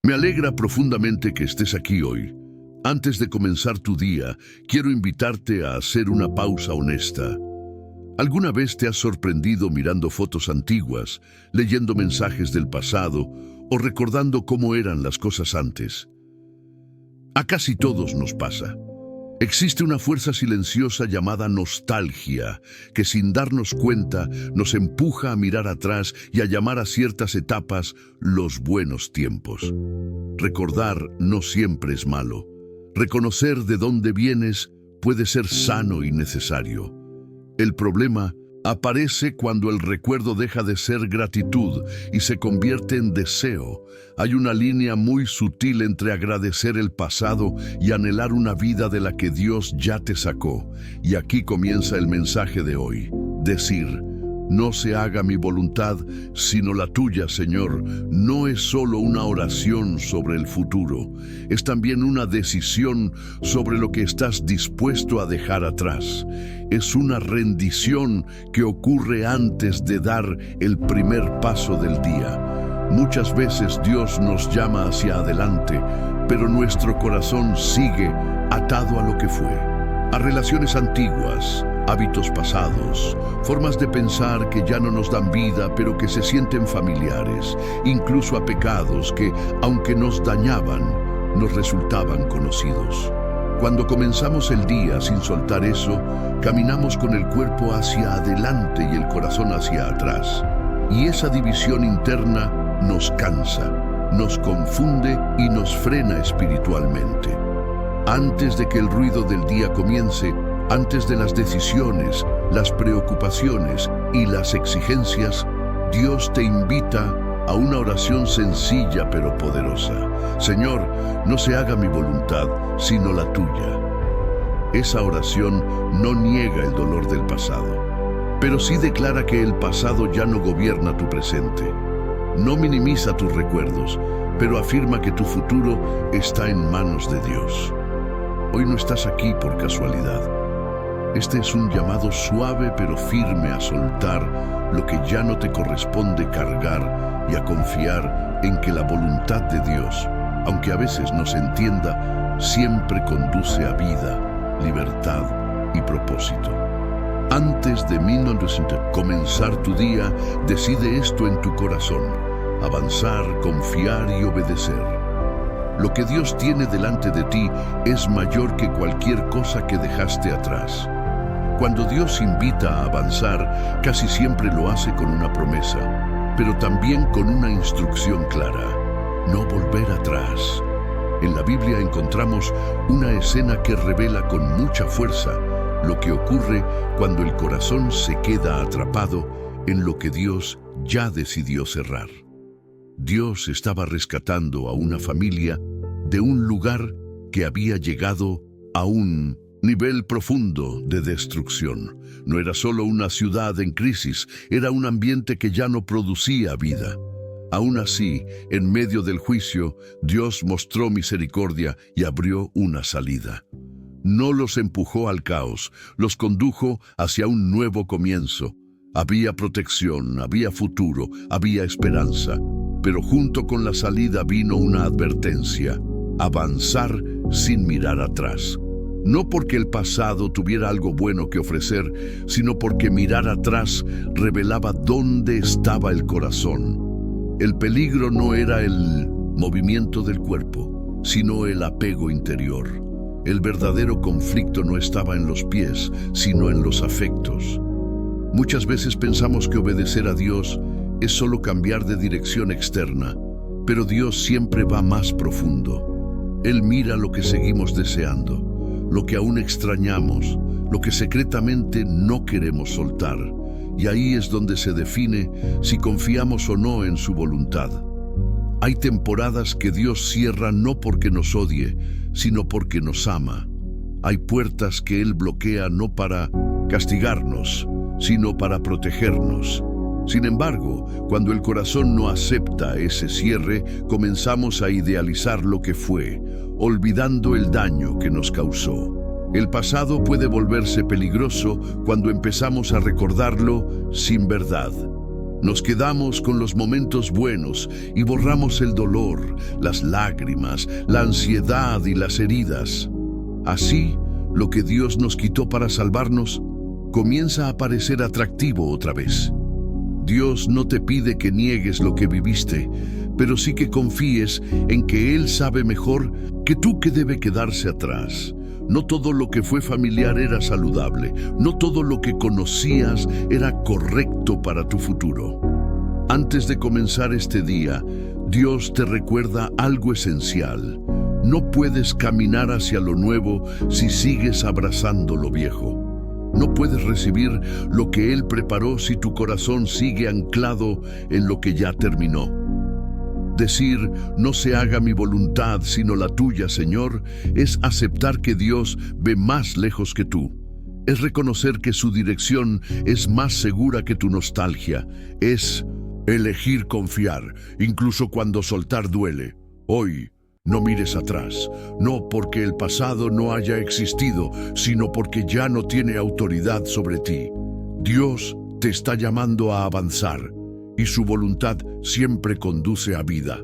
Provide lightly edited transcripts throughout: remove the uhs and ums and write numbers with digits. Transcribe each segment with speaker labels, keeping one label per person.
Speaker 1: Me alegra profundamente que estés aquí hoy. Antes de comenzar tu día, quiero invitarte a hacer una pausa honesta. ¿Alguna vez te has sorprendido mirando fotos antiguas, leyendo mensajes del pasado o recordando cómo eran las cosas antes? A casi todos nos pasa. Existe una fuerza silenciosa llamada nostalgia, que sin darnos cuenta nos empuja a mirar atrás y a llamar a ciertas etapas los buenos tiempos. Recordar no siempre es malo. Reconocer de dónde vienes puede ser sano y necesario. El problema aparece cuando el recuerdo deja de ser gratitud y se convierte en deseo. Hay una línea muy sutil entre agradecer el pasado y anhelar una vida de la que Dios ya te sacó. Y aquí comienza el mensaje de hoy. Decir, no se haga mi voluntad, sino la tuya, Señor, no es solo una oración sobre el futuro, es también una decisión sobre lo que estás dispuesto a dejar atrás. Es una rendición que ocurre antes de dar el primer paso del día. Muchas veces Dios nos llama hacia adelante, pero nuestro corazón sigue atado a lo que fue, a relaciones antiguas, hábitos pasados, formas de pensar que ya no nos dan vida, pero que se sienten familiares, incluso a pecados que, aunque nos dañaban, nos resultaban conocidos. Cuando comenzamos el día sin soltar eso, caminamos con el cuerpo hacia adelante y el corazón hacia atrás. Y esa división interna nos cansa, nos confunde y nos frena espiritualmente. Antes de que el ruido del día comience, antes de las decisiones, las preocupaciones y las exigencias, Dios te invita a una oración sencilla pero poderosa. Señor, no se haga mi voluntad, sino la tuya. Esa oración no niega el dolor del pasado, pero sí declara que el pasado ya no gobierna tu presente. No minimiza tus recuerdos, pero afirma que tu futuro está en manos de Dios. Hoy no estás aquí por casualidad. Este es un llamado suave pero firme a soltar lo que ya no te corresponde cargar y a confiar en que la voluntad de Dios, aunque a veces no se entienda, siempre conduce a vida, libertad y propósito. Antes de comenzar tu día, decide esto en tu corazón: avanzar, confiar y obedecer. Lo que Dios tiene delante de ti es mayor que cualquier cosa que dejaste atrás. Cuando Dios invita a avanzar, casi siempre lo hace con una promesa, pero también con una instrucción clara: no volver atrás. En la Biblia encontramos una escena que revela con mucha fuerza lo que ocurre cuando el corazón se queda atrapado en lo que Dios ya decidió cerrar. Dios estaba rescatando a una familia de un lugar que había llegado a un nivel profundo de destrucción. No era solo una ciudad en crisis, era un ambiente que ya no producía vida. Aún así, en medio del juicio, Dios mostró misericordia y abrió una salida. No los empujó al caos, los condujo hacia un nuevo comienzo. Había protección, había futuro, había esperanza. Pero junto con la salida vino una advertencia: avanzar sin mirar atrás. No porque el pasado tuviera algo bueno que ofrecer, sino porque mirar atrás revelaba dónde estaba el corazón. El peligro no era el movimiento del cuerpo, sino el apego interior. El verdadero conflicto no estaba en los pies, sino en los afectos. Muchas veces pensamos que obedecer a Dios es solo cambiar de dirección externa, pero Dios siempre va más profundo. Él mira lo que seguimos deseando, lo que aún extrañamos, lo que secretamente no queremos soltar, y ahí es donde se define si confiamos o no en su voluntad. Hay temporadas que Dios cierra no porque nos odie, sino porque nos ama. Hay puertas que Él bloquea no para castigarnos, sino para protegernos. Sin embargo, cuando el corazón no acepta ese cierre, comenzamos a idealizar lo que fue, olvidando el daño que nos causó. El pasado puede volverse peligroso cuando empezamos a recordarlo sin verdad. Nos quedamos con los momentos buenos y borramos el dolor, las lágrimas, la ansiedad y las heridas. Así, lo que Dios nos quitó para salvarnos comienza a parecer atractivo otra vez. Dios no te pide que niegues lo que viviste, pero sí que confíes en que Él sabe mejor que tú qué debe quedarse atrás. No todo lo que fue familiar era saludable, no todo lo que conocías era correcto para tu futuro. Antes de comenzar este día, Dios te recuerda algo esencial. No puedes caminar hacia lo nuevo si sigues abrazando lo viejo. No puedes recibir lo que Él preparó si tu corazón sigue anclado en lo que ya terminó. Decir, no se haga mi voluntad sino la tuya, Señor, es aceptar que Dios ve más lejos que tú. Es reconocer que su dirección es más segura que tu nostalgia. Es elegir confiar, incluso cuando soltar duele. Hoy, no mires atrás, no porque el pasado no haya existido, sino porque ya no tiene autoridad sobre ti. Dios te está llamando a avanzar, y su voluntad siempre conduce a vida.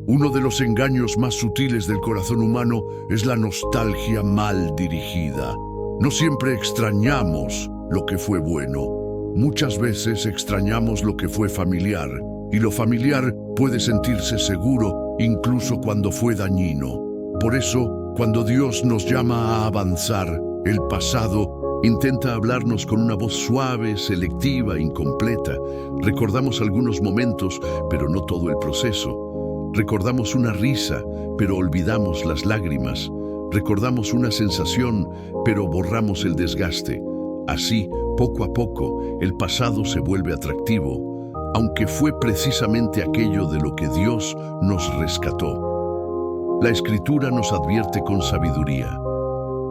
Speaker 1: Uno de los engaños más sutiles del corazón humano es la nostalgia mal dirigida. No siempre extrañamos lo que fue bueno. Muchas veces extrañamos lo que fue familiar, y lo familiar puede sentirse seguro incluso cuando fue dañino. Por eso, cuando Dios nos llama a avanzar, el pasado intenta hablarnos con una voz suave, selectiva, incompleta. Recordamos algunos momentos, pero no todo el proceso. Recordamos una risa, pero olvidamos las lágrimas. Recordamos una sensación, pero borramos el desgaste. Así, poco a poco, el pasado se vuelve atractivo, aunque fue precisamente aquello de lo que Dios nos rescató. La Escritura nos advierte con sabiduría.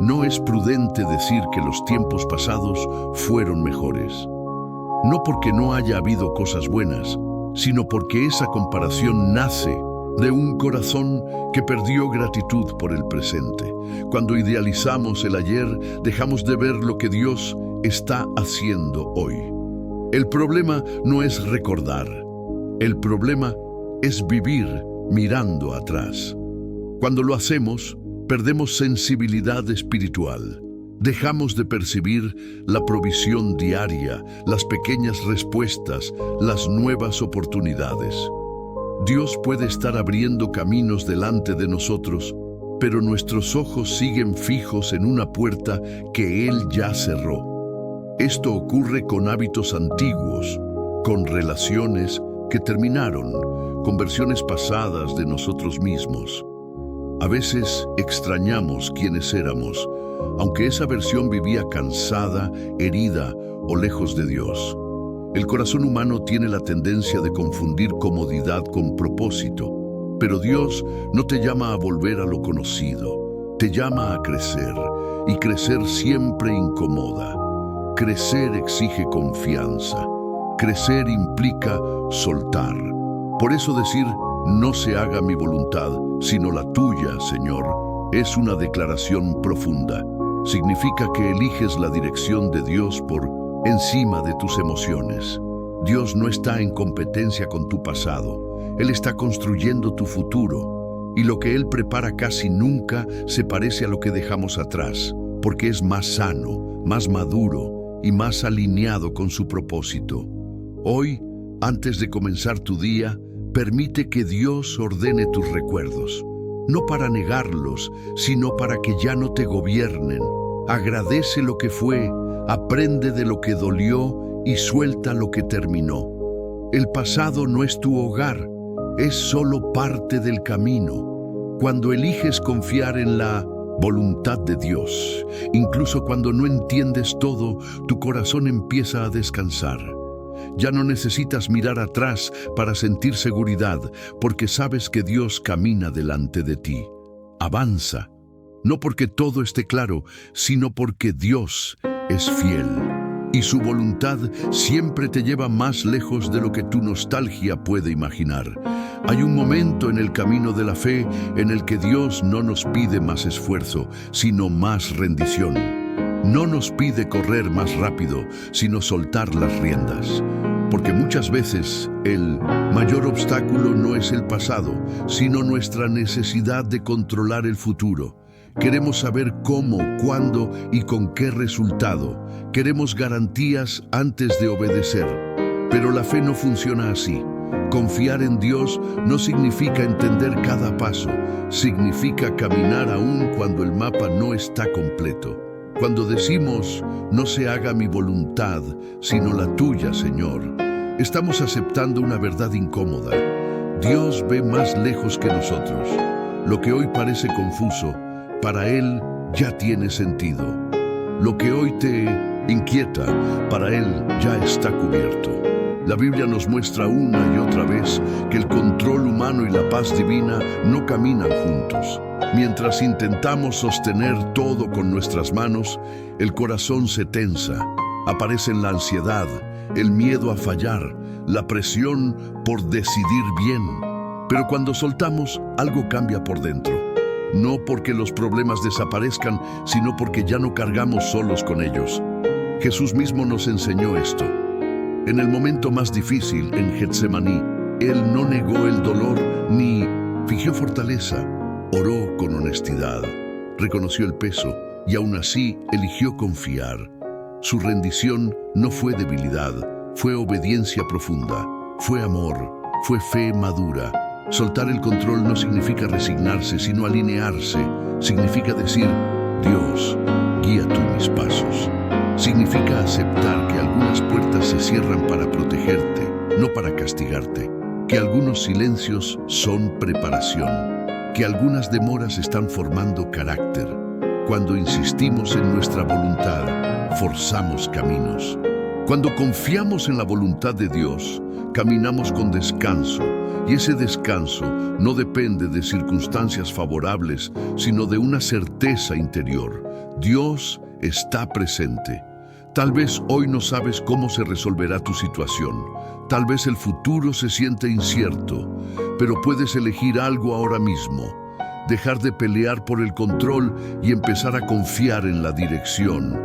Speaker 1: No es prudente decir que los tiempos pasados fueron mejores. No porque no haya habido cosas buenas, sino porque esa comparación nace de un corazón que perdió gratitud por el presente. Cuando idealizamos el ayer, dejamos de ver lo que Dios está haciendo hoy. El problema no es recordar, el problema es vivir mirando atrás. Cuando lo hacemos, perdemos sensibilidad espiritual. Dejamos de percibir la provisión diaria, las pequeñas respuestas, las nuevas oportunidades. Dios puede estar abriendo caminos delante de nosotros, pero nuestros ojos siguen fijos en una puerta que Él ya cerró. Esto ocurre con hábitos antiguos, con relaciones que terminaron, con versiones pasadas de nosotros mismos. A veces extrañamos quiénes éramos, aunque esa versión vivía cansada, herida o lejos de Dios. El corazón humano tiene la tendencia de confundir comodidad con propósito, pero Dios no te llama a volver a lo conocido, te llama a crecer, y crecer siempre incomoda. Crecer exige confianza, crecer implica soltar. Por eso decir, no se haga mi voluntad, sino la tuya, Señor, es una declaración profunda. Significa que eliges la dirección de Dios por encima de tus emociones. Dios no está en competencia con tu pasado. Él está construyendo tu futuro. Y lo que Él prepara casi nunca se parece a lo que dejamos atrás, porque es más sano, más maduro y más alineado con su propósito. Hoy, antes de comenzar tu día, permite que Dios ordene tus recuerdos, no para negarlos, sino para que ya no te gobiernen. Agradece lo que fue, aprende de lo que dolió y suelta lo que terminó. El pasado no es tu hogar, es solo parte del camino. Cuando eliges confiar en la voluntad de Dios, incluso cuando no entiendes todo, tu corazón empieza a descansar. Ya no necesitas mirar atrás para sentir seguridad, porque sabes que Dios camina delante de ti. Avanza, no porque todo esté claro, sino porque Dios es fiel. Y su voluntad siempre te lleva más lejos de lo que tu nostalgia puede imaginar. Hay un momento en el camino de la fe en el que Dios no nos pide más esfuerzo, sino más rendición. No nos pide correr más rápido, sino soltar las riendas. Porque muchas veces el mayor obstáculo no es el pasado, sino nuestra necesidad de controlar el futuro. Queremos saber cómo, cuándo y con qué resultado. Queremos garantías antes de obedecer. Pero la fe no funciona así. Confiar en Dios no significa entender cada paso, significa caminar aún cuando el mapa no está completo. Cuando decimos, no se haga mi voluntad, sino la tuya, Señor, estamos aceptando una verdad incómoda. Dios ve más lejos que nosotros. Lo que hoy parece confuso, para Él ya tiene sentido. Lo que hoy te inquieta, para Él ya está cubierto. La Biblia nos muestra una y otra vez que el control humano y la paz divina no caminan juntos. Mientras intentamos sostener todo con nuestras manos, el corazón se tensa, aparecen la ansiedad, el miedo a fallar, la presión por decidir bien. Pero cuando soltamos, algo cambia por dentro. No porque los problemas desaparezcan, sino porque ya no cargamos solos con ellos. Jesús mismo nos enseñó esto. En el momento más difícil, en Getsemaní, Él no negó el dolor ni fingió fortaleza. Oró con honestidad, reconoció el peso y aún así eligió confiar. Su rendición no fue debilidad, fue obediencia profunda, fue amor, fue fe madura. Soltar el control no significa resignarse, sino alinearse. Significa decir, Dios, guía tú mis pasos. Significa aceptar que algunas puertas se cierran para protegerte, no para castigarte. Que algunos silencios son preparación. Que algunas demoras están formando carácter. Cuando insistimos en nuestra voluntad, forzamos caminos. Cuando confiamos en la voluntad de Dios, caminamos con descanso. Y ese descanso no depende de circunstancias favorables, sino de una certeza interior. Dios está presente. Tal vez hoy no sabes cómo se resolverá tu situación. Tal vez el futuro se siente incierto, pero puedes elegir algo ahora mismo. Dejar de pelear por el control y empezar a confiar en la dirección.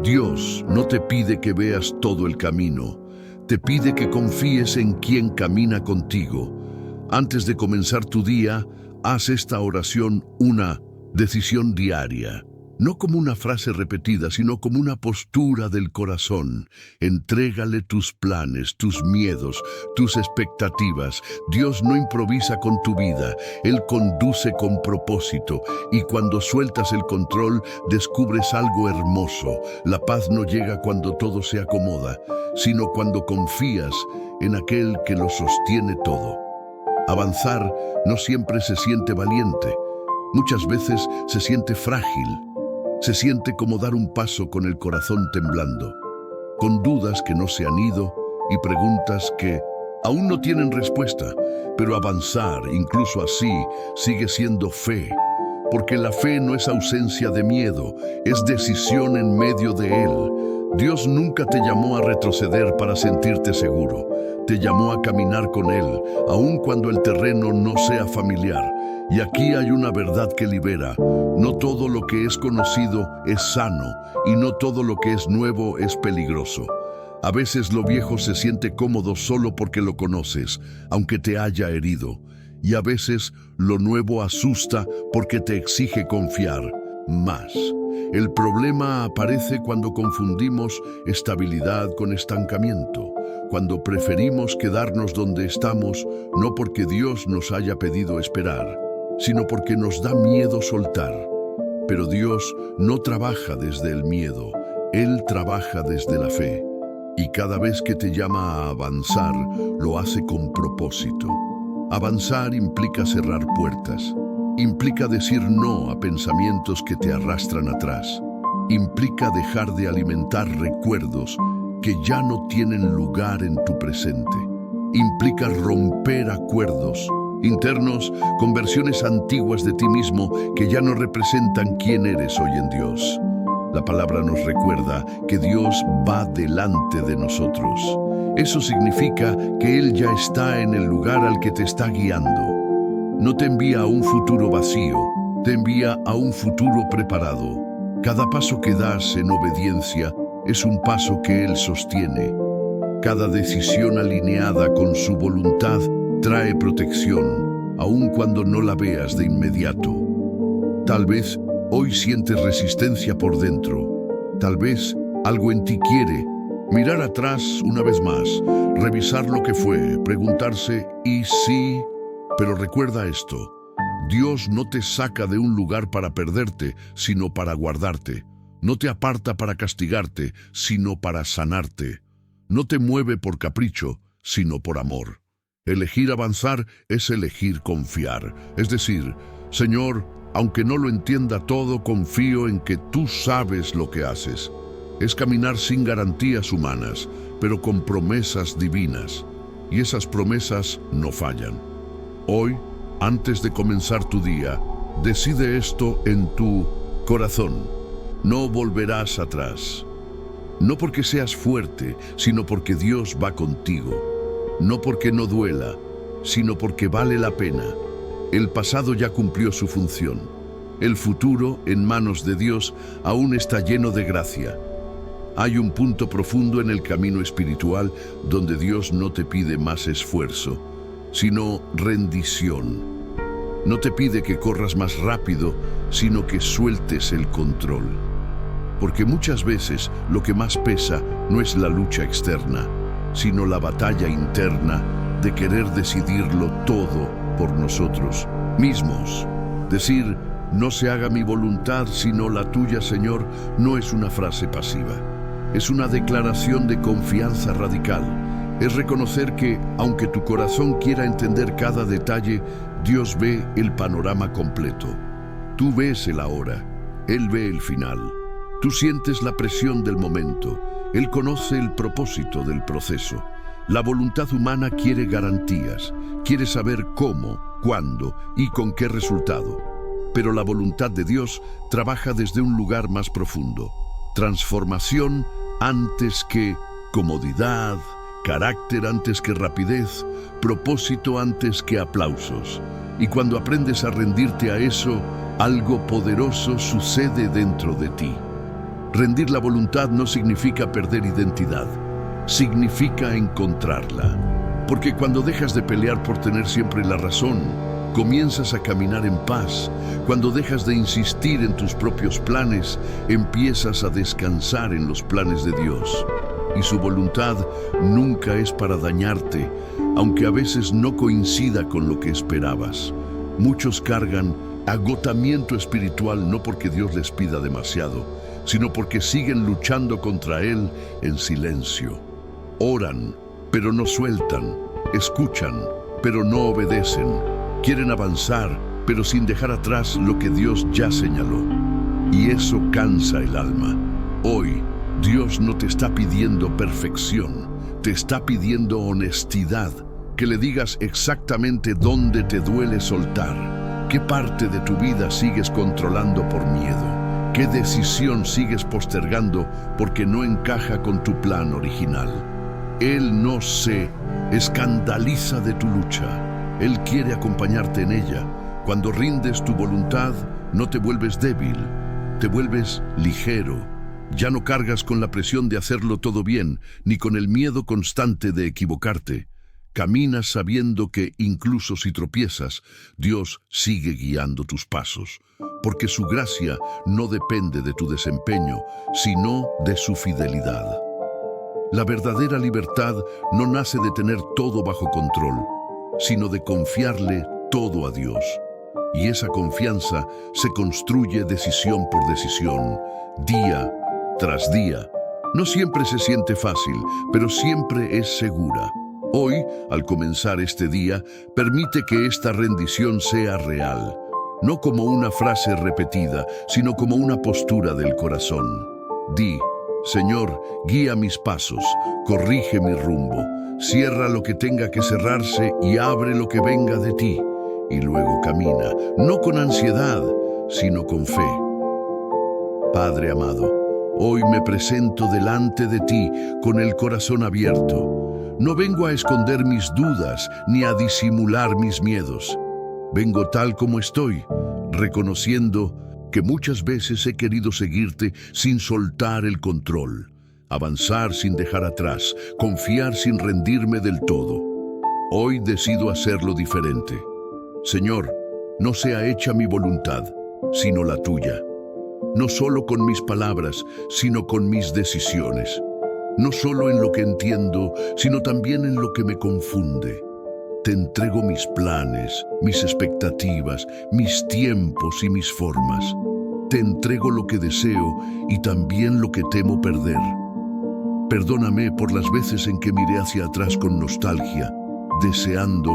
Speaker 1: Dios no te pide que veas todo el camino. Te pide que confíes en quien camina contigo. Antes de comenzar tu día, haz esta oración una decisión diaria. No como una frase repetida, sino como una postura del corazón. Entrégale tus planes, tus miedos, tus expectativas. Dios no improvisa con tu vida, Él conduce con propósito. Y cuando sueltas el control, descubres algo hermoso. La paz no llega cuando todo se acomoda, sino cuando confías en aquel que lo sostiene todo. Avanzar no siempre se siente valiente. Muchas veces se siente frágil. Se siente como dar un paso con el corazón temblando, con dudas que no se han ido y preguntas que aún no tienen respuesta, pero avanzar, incluso así, sigue siendo fe, porque la fe no es ausencia de miedo, es decisión en medio de él. Dios nunca te llamó a retroceder para sentirte seguro, te llamó a caminar con Él, aun cuando el terreno no sea familiar. Y aquí hay una verdad que libera. No todo lo que es conocido es sano y no todo lo que es nuevo es peligroso. A veces lo viejo se siente cómodo solo porque lo conoces, aunque te haya herido. Y a veces lo nuevo asusta porque te exige confiar más. El problema aparece cuando confundimos estabilidad con estancamiento, cuando preferimos quedarnos donde estamos, no porque Dios nos haya pedido esperar, sino porque nos da miedo soltar. Pero Dios no trabaja desde el miedo, Él trabaja desde la fe. Y cada vez que te llama a avanzar, lo hace con propósito. Avanzar implica cerrar puertas. Implica decir no a pensamientos que te arrastran atrás. Implica dejar de alimentar recuerdos que ya no tienen lugar en tu presente. Implica romper acuerdos internos con versiones antiguas de ti mismo que ya no representan quién eres hoy en Dios. La palabra nos recuerda que Dios va delante de nosotros. Eso significa que Él ya está en el lugar al que te está guiando. No te envía a un futuro vacío, te envía a un futuro preparado. Cada paso que das en obediencia es un paso que Él sostiene. Cada decisión alineada con su voluntad trae protección, aun cuando no la veas de inmediato. Tal vez hoy sientes resistencia por dentro. Tal vez algo en ti quiere mirar atrás una vez más, revisar lo que fue, preguntarse ¿y sí? Pero recuerda esto: Dios no te saca de un lugar para perderte, sino para guardarte. No te aparta para castigarte, sino para sanarte. No te mueve por capricho, sino por amor. Elegir avanzar es elegir confiar. Es decir, Señor, aunque no lo entienda todo, confío en que tú sabes lo que haces. Es caminar sin garantías humanas, pero con promesas divinas. Y esas promesas no fallan. Hoy, antes de comenzar tu día, decide esto en tu corazón: no volverás atrás. No porque seas fuerte, sino porque Dios va contigo. No porque no duela, sino porque vale la pena. El pasado ya cumplió su función. El futuro, en manos de Dios, aún está lleno de gracia. Hay un punto profundo en el camino espiritual donde Dios no te pide más esfuerzo, sino rendición. No te pide que corras más rápido, sino que sueltes el control. Porque muchas veces lo que más pesa no es la lucha externa, sino la batalla interna de querer decidirlo todo por nosotros mismos. Decir, no se haga mi voluntad sino la tuya, Señor, no es una frase pasiva. Es una declaración de confianza radical. Es reconocer que, aunque tu corazón quiera entender cada detalle, Dios ve el panorama completo. Tú ves el ahora, Él ve el final. Tú sientes la presión del momento. Él conoce el propósito del proceso. La voluntad humana quiere garantías, quiere saber cómo, cuándo y con qué resultado. Pero la voluntad de Dios trabaja desde un lugar más profundo. Transformación antes que comodidad, carácter antes que rapidez, propósito antes que aplausos. Y cuando aprendes a rendirte a eso, algo poderoso sucede dentro de ti. Rendir la voluntad no significa perder identidad, significa encontrarla. Porque cuando dejas de pelear por tener siempre la razón, comienzas a caminar en paz. Cuando dejas de insistir en tus propios planes, empiezas a descansar en los planes de Dios. Y su voluntad nunca es para dañarte, aunque a veces no coincida con lo que esperabas. Muchos cargan agotamiento espiritual no porque Dios les pida demasiado, sino porque siguen luchando contra Él en silencio. Oran, pero no sueltan. Escuchan, pero no obedecen. Quieren avanzar, pero sin dejar atrás lo que Dios ya señaló. Y eso cansa el alma. Hoy, Dios no te está pidiendo perfección, te está pidiendo honestidad, que le digas exactamente dónde te duele soltar, qué parte de tu vida sigues controlando por miedo, qué decisión sigues postergando porque no encaja con tu plan original. Él no se escandaliza de tu lucha. Él quiere acompañarte en ella. Cuando rindes tu voluntad, no te vuelves débil, te vuelves ligero. Ya no cargas con la presión de hacerlo todo bien, ni con el miedo constante de equivocarte. Caminas sabiendo que, incluso si tropiezas, Dios sigue guiando tus pasos, porque su gracia no depende de tu desempeño, sino de su fidelidad. La verdadera libertad no nace de tener todo bajo control, sino de confiarle todo a Dios. Y esa confianza se construye decisión por decisión, día tras día. No siempre se siente fácil, pero siempre es segura. Hoy, al comenzar este día, permite que esta rendición sea real, no como una frase repetida, sino como una postura del corazón. Di, Señor, guía mis pasos, corrige mi rumbo, cierra lo que tenga que cerrarse y abre lo que venga de ti. Y luego camina, no con ansiedad, sino con fe. Padre amado, hoy me presento delante de ti con el corazón abierto. No vengo a esconder mis dudas ni a disimular mis miedos. Vengo tal como estoy, reconociendo que muchas veces he querido seguirte sin soltar el control. avanzar sin dejar atrás, confiar sin rendirme del todo. Hoy decido hacerlo diferente. Señor, no sea hecha mi voluntad, sino la tuya. No solo con mis palabras, sino con mis decisiones. No solo en lo que entiendo, sino también en lo que me confunde. Te entrego mis planes, mis expectativas, mis tiempos y mis formas. Te entrego lo que deseo y también lo que temo perder. Perdóname por las veces en que miré hacia atrás con nostalgia, deseando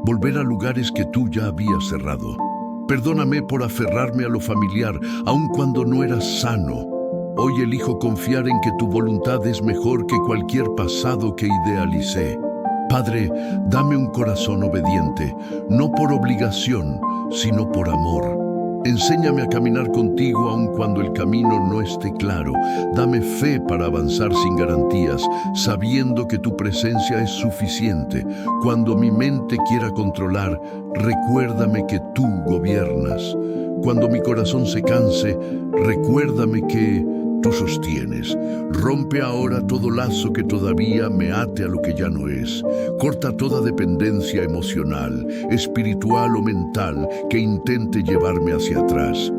Speaker 1: volver a lugares que tú ya habías cerrado. Perdóname por aferrarme a lo familiar, aun cuando no era sano. Hoy elijo confiar en que tu voluntad es mejor que cualquier pasado que idealicé. Padre, dame un corazón obediente, no por obligación, sino por amor. Enséñame a caminar contigo aun cuando el camino no esté claro. Dame fe para avanzar sin garantías, sabiendo que tu presencia es suficiente. Cuando mi mente quiera controlar, recuérdame que tú gobiernas. Cuando mi corazón se canse, recuérdame que tú sostienes. Rompe ahora todo lazo que todavía me ate a lo que ya no es. Corta toda dependencia emocional, espiritual o mental que intente llevarme hacia atrás.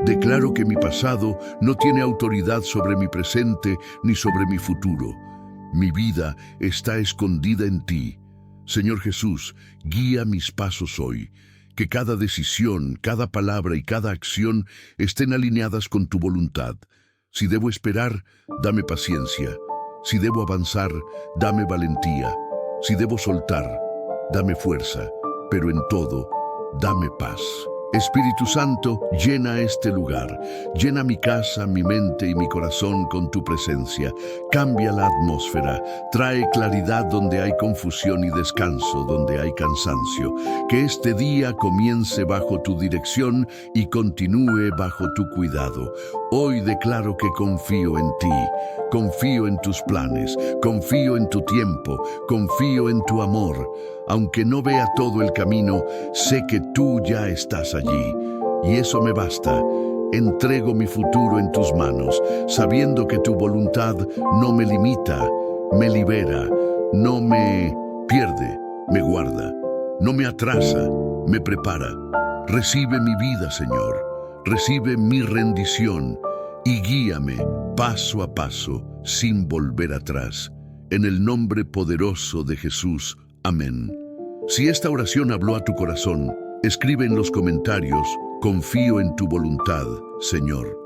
Speaker 1: Declaro que mi pasado no tiene autoridad sobre mi presente ni sobre mi futuro. Mi vida está escondida en ti. Señor Jesús, guía mis pasos hoy. Que cada decisión, cada palabra y cada acción estén alineadas con tu voluntad. Si debo esperar, dame paciencia. Si debo avanzar, dame valentía. Si debo soltar, dame fuerza. Pero en todo, dame paz. Espíritu Santo, llena este lugar. Llena mi casa, mi mente y mi corazón con tu presencia. Cambia la atmósfera. Trae claridad donde hay confusión y descanso donde hay cansancio. Que este día comience bajo tu dirección y continúe bajo tu cuidado. Hoy declaro que confío en ti. Confío en tus planes. Confío en tu tiempo. Confío en tu amor. Aunque no vea todo el camino, sé que tú ya estás allí. Y eso me basta. Entrego mi futuro en tus manos, sabiendo que tu voluntad no me limita, me libera, no me pierde, me guarda, no me atrasa, me prepara. Recibe mi vida, Señor. Recibe mi rendición y guíame paso a paso, sin volver atrás. En el nombre poderoso de Jesús. Amén. Si esta oración habló a tu corazón, escribe en los comentarios: confío en tu voluntad, Señor.